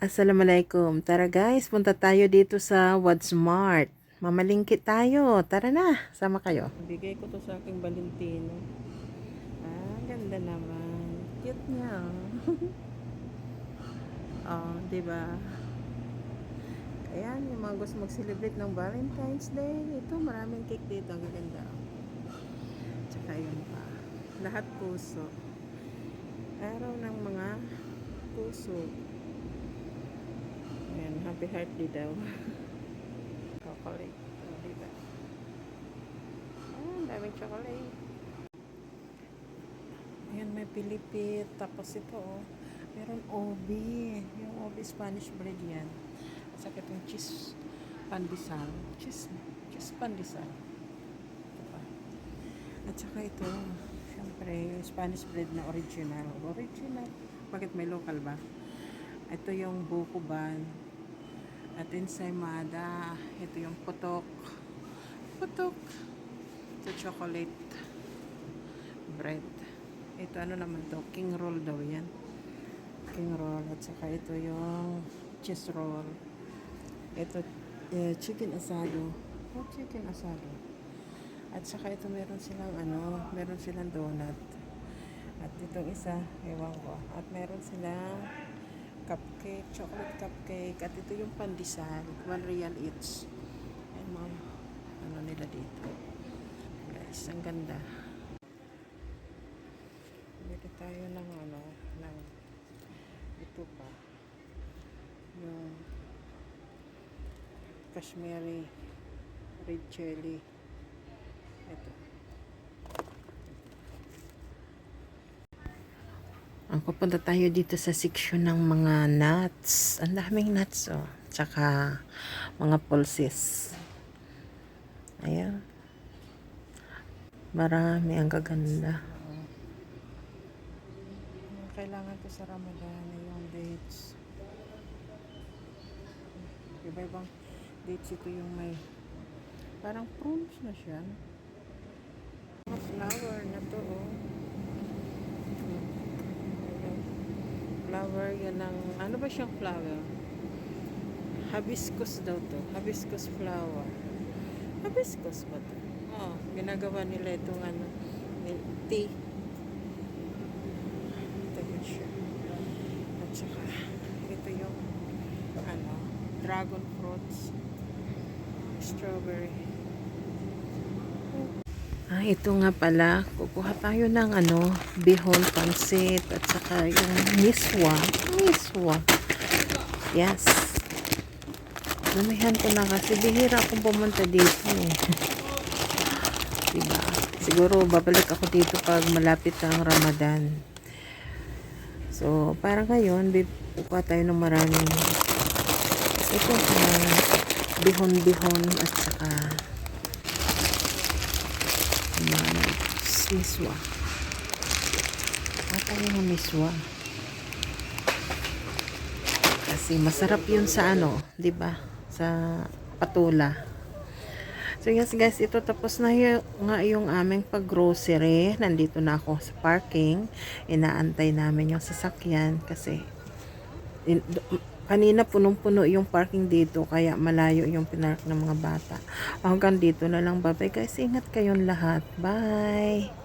Assalamualaikum. Tara guys, punta tayo dito sa Wadsmart. Mamalingki tayo. Tara na, sama kayo. Bigay ko to sa aking Valentino. Ganda naman. Cute niya. Oh, diba? Ayan, yung mga gusto mag-celebrate ng Valentine's Day. Ito, maraming cake dito. Ang ganda. Tsaka yun pa. Lahat puso. Araw ng mga puso. Ayan, happy birthday daw. Chocolate. Oh, diba? Daming chocolate. Ayan, may pilipit. Tapos ito, oh, meron obi. Yung obi Spanish bread yan. At saka itong cheese pandesal. Cheese pandesal. Diba? At saka ito, syempre, Spanish bread na original. Original. Bakit may local ba? Ito yung buko ban. At ensaymada. Ito yung putok. Putok. Ito chocolate bread. Ito ano naman to? King roll daw yan. King roll. At saka ito yung cheese roll. Ito chicken asado. Oh, chicken asado. At saka ito meron silang meron silang donut. At itong isa, ewan ko. At meron silang cupcake, chocolate cupcake. At ito yung pandesal, 1 real each. Ayan mga ano nila dito. Guys, ang ganda. Bili tayo ng ng ito pa. Yung Kashmiri red chili. Ito. Ang pupunta tayo dito sa section ng mga nuts. Ang daming nuts, oh. Tsaka mga pulses. Ayan. Marami. Ang gaganda. Kailangan ko sa Ramadan yung dates. Iba-ibang dates ito yung may parang prunes na siya. Mga flower na to, oh. Flower yan ng, ano ba siyang flower? Hibiscus daw to. Hibiscus flower. Hibiscus ba to? Oh, ginagawa nila itong tea. Ito yun siya. At saka, ito yung dragon fruits. Strawberry. Ito nga pala, kukuha tayo ng bihon pansit at saka yung miswa. Yes. Namihan ko na kasi bihira akong pumunta dito. Diba? Siguro babalik ako dito pag malapit ang Ramadan. So, parang ngayon, kukuha tayo ng maraming ito bihon at saka miswa. Ata yung miswa. Kasi masarap yun sa di ba? Sa patula. So yes guys, ito tapos na yung aming pag-grocery. Nandito na ako sa parking. Inaantay namin yung sasakyan kasi kanina punong-puno yung parking dito kaya malayo yung pinark ng mga bata. Hanggang dito na lang. Bye bye guys. Ingat kayong lahat. Bye.